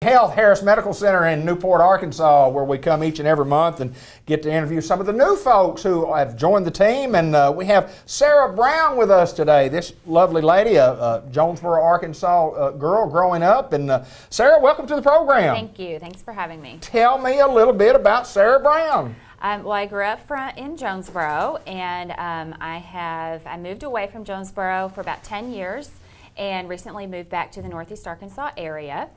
Health, Harris Medical Center in Newport, Arkansas, where we come each and every month and get to interview some of the new folks who have joined the team. And we have Sarah Brown with us today. This lovely lady, a Jonesboro, Arkansas girl growing up. And Sarah, welcome to the program. Thank you. Thanks for having me. Tell me a little bit about Sarah Brown. Well, I grew up in Jonesboro, and I moved away from Jonesboro for about 10 years and recently moved back to the Northeast Arkansas area.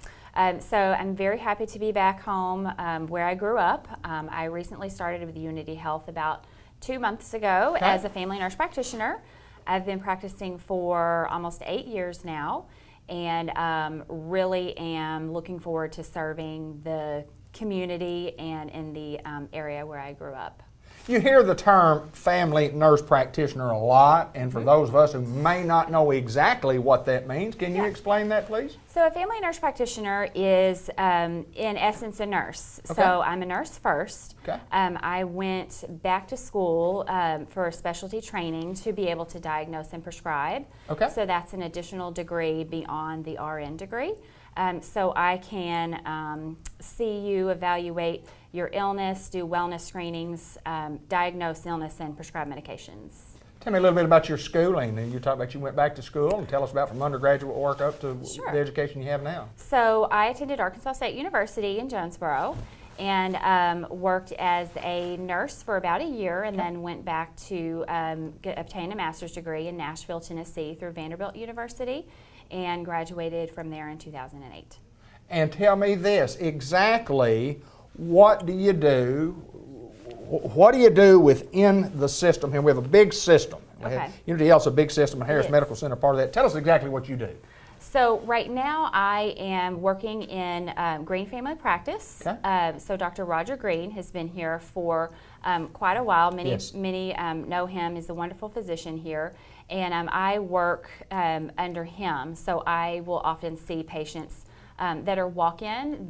So I'm very happy to be back home where I grew up. I recently started with Unity Health about 2 months ago as a family nurse practitioner. I've been practicing for almost 8 years now, and really am looking forward to serving the community and in the area where I grew up. You hear the term family nurse practitioner a lot, and for those of us who may not know exactly what that means, can you explain that, please? So a family nurse practitioner is, in essence, a nurse. Okay. So I'm a nurse first. Okay. I went back to school for specialty training to be able to diagnose and prescribe. Okay. So that's an additional degree beyond the RN degree. So I can see you, evaluate your illness, do wellness screenings, diagnose illness, and prescribe medications. Tell me a little bit about your schooling. And you talked about you went back to school, and tell us about from undergraduate work up to the education you have now. So I attended Arkansas State University in Jonesboro and worked as a nurse for about a year, and then went back to obtain a master's degree in Nashville, Tennessee through Vanderbilt University, and graduated from there in 2008. And tell me this, exactly what do you do? What do you do within the system here? We have a big system. Unity Health's a big system, and Harris Medical Center part of that. Tell us exactly what you do. So right now I am working in Green Family Practice. Okay. So Dr. Roger Green has been here for quite a while. Many know him. He's a wonderful physician here. And I work under him. So I will often see patients that are walk-in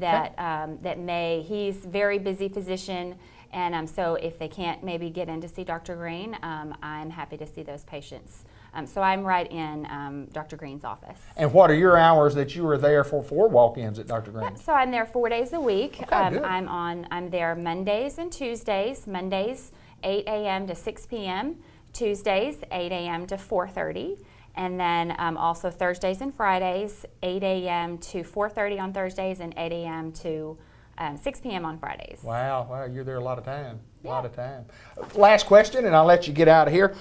he's a very busy physician. And so if they can't maybe get in to see Dr. Green, I'm happy to see those patients. So I'm right in Dr. Green's office. And what are your hours that you are there for walk-ins at Dr. Green? So I'm there 4 days a week. Okay, good. I'm there Mondays and Tuesdays. Mondays 8 a.m. to 6 p.m. Tuesdays 8 a.m. to 4:30. And then also Thursdays and Fridays 8 a.m. to 4:30 on Thursdays and 8 a.m. to 6 p.m. on Fridays. Wow, you're there a lot of time. A lot of time. Last question, and I'll let you get out of here.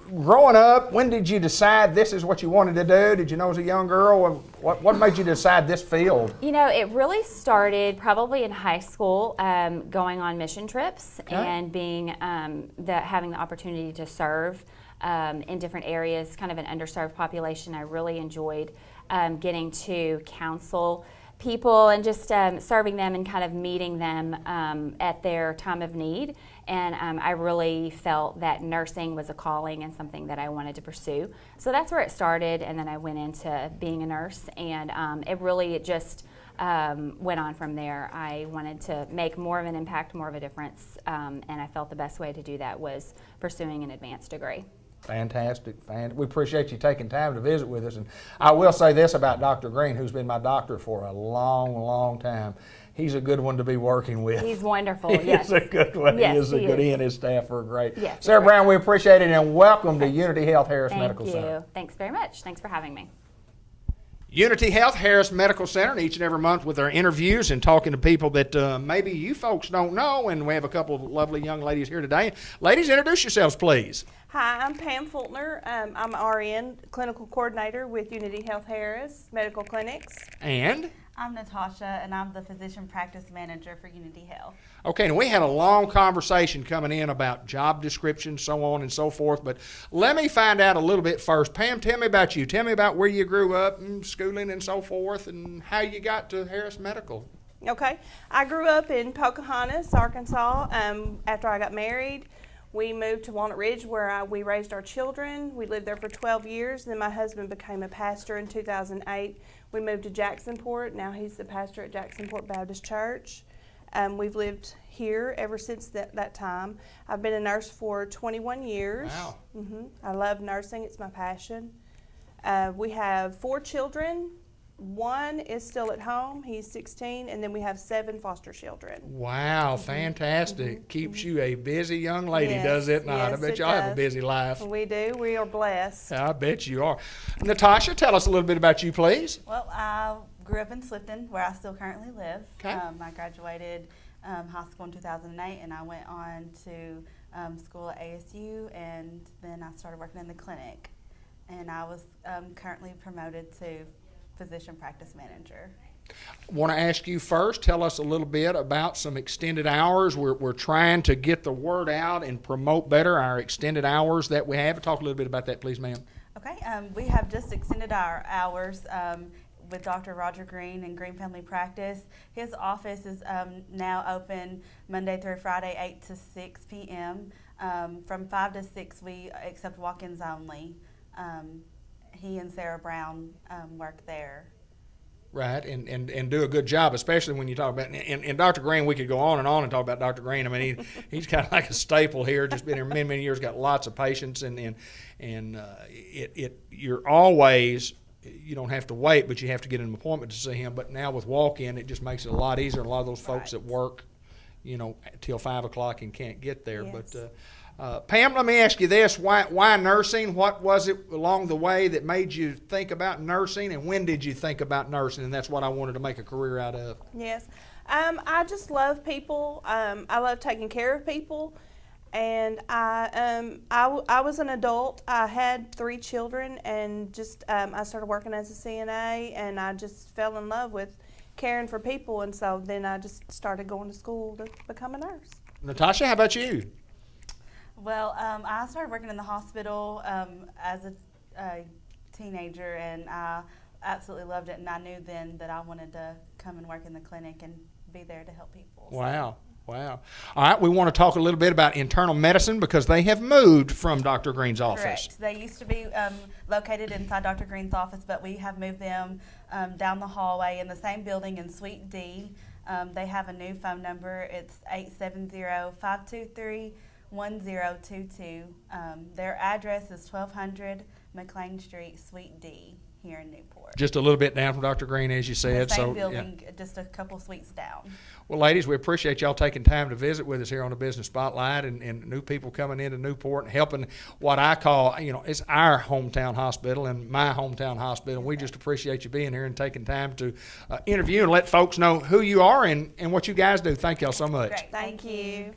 Growing up, when did you decide this is what you wanted to do? Did you know as a young girl? What made you decide this field? You know, it really started probably in high school, going on mission trips and being having the opportunity to serve in different areas, kind of an underserved population. I really enjoyed getting to counsel people and just serving them and kind of meeting them at their time of need. And I really felt that nursing was a calling and something that I wanted to pursue. So that's where it started, and then I went into being a nurse, and it just went on from there. I wanted to make more of an impact, more of a difference, and I felt the best way to do that was pursuing an advanced degree. Fantastic. We appreciate you taking time to visit with us. And I will say this about Dr. Green, who's been my doctor for a long, long time. He's a good one to be working with. He's wonderful, yes. He's a good one. Yes, He and his staff are great. Yes, Sarah Brown, we appreciate it, and welcome to Unity Health Harris Medical Center. Thank you. Thanks very much. Thanks for having me. Unity Health Harris Medical Center, each and every month with our interviews and talking to people that maybe you folks don't know, and we have a couple of lovely young ladies here today. Ladies, introduce yourselves, please. Hi, I'm Pam Fultner. I'm RN, Clinical Coordinator with Unity Health Harris Medical Clinics. And? I'm Natasha, and I'm the Physician Practice Manager for Unity Health. Okay, and we had a long conversation coming in about job descriptions, so on and so forth, but let me find out a little bit first. Pam, tell me about you. Tell me about where you grew up and schooling and so forth, and how you got to Harris Medical. Okay, I grew up in Pocahontas, Arkansas. After I got married, we moved to Walnut Ridge where we raised our children. We lived there for 12 years. Then my husband became a pastor in 2008. We moved to Jacksonport. Now he's the pastor at Jacksonport Baptist Church. We've lived here ever since that time. I've been a nurse for 21 years. Wow. I love nursing. It's my passion. We have 4 children. one is still at home. He's 16, and then we have 7 foster children. Wow, fantastic. Keeps you a busy young lady, does it not? Yes, I bet it y'all have a does. busy life. We do. We are blessed. I bet you are. Natasha, tell us a little bit about you, please. Well, I grew up in Slifton, where I still currently live. Okay. I graduated high school in 2008, and I went on to school at ASU, and then I started working in the clinic. And I was currently promoted to physician practice manager. Want to ask you first, tell us a little bit about some extended hours. We're trying to get the word out and promote better our extended hours that we have. Talk a little bit about that, please, ma'am. Okay, we have just extended our hours with Dr. Roger Green in Green Family Practice. His office is now open Monday through Friday, 8 to 6 p.m. From 5 to 6, we accept walk-ins only. He and Sarah Brown work there. Right, and do a good job, especially when you talk about, and Dr. Green, we could go on and talk about Dr. Green. I mean, he's kind of like a staple here, just been here many, many years, got lots of patients, and you're always, you don't have to wait, but you have to get an appointment to see him. But now with walk-in, it just makes it a lot easier. A lot of those folks that work, till 5 o'clock and can't get there. Yes. But Pam, let me ask you this: why nursing? What was it along the way that made you think about nursing, and when did you think about nursing? And that's what I wanted to make a career out of. Yes. I just love people. I love taking care of people. And I was an adult. I had 3 children, and just I started working as a CNA, and I just fell in love with caring for people. And so then I just started going to school to become a nurse. Natasha, how about you? Well, I started working in the hospital as a teenager, and I absolutely loved it. And I knew then that I wanted to come and work in the clinic and be there to help people. Wow. All right, we want to talk a little bit about internal medicine because they have moved from Dr. Green's office. Correct. They used to be located inside Dr. Green's office, but we have moved them down the hallway in the same building in Suite D. They have a new phone number. It's 870-523-1022. Their address is 1200 McLean Street, Suite D, here in Newport. Just a little bit down from Dr. Green, as you said. The same building, just a couple suites down. Well, ladies, we appreciate y'all taking time to visit with us here on the Business Spotlight, and new people coming into Newport and helping what I call, it's our hometown hospital and my hometown hospital. We just appreciate you being here and taking time to interview and let folks know who you are and what you guys do. Thank y'all so much. Great. Thank you.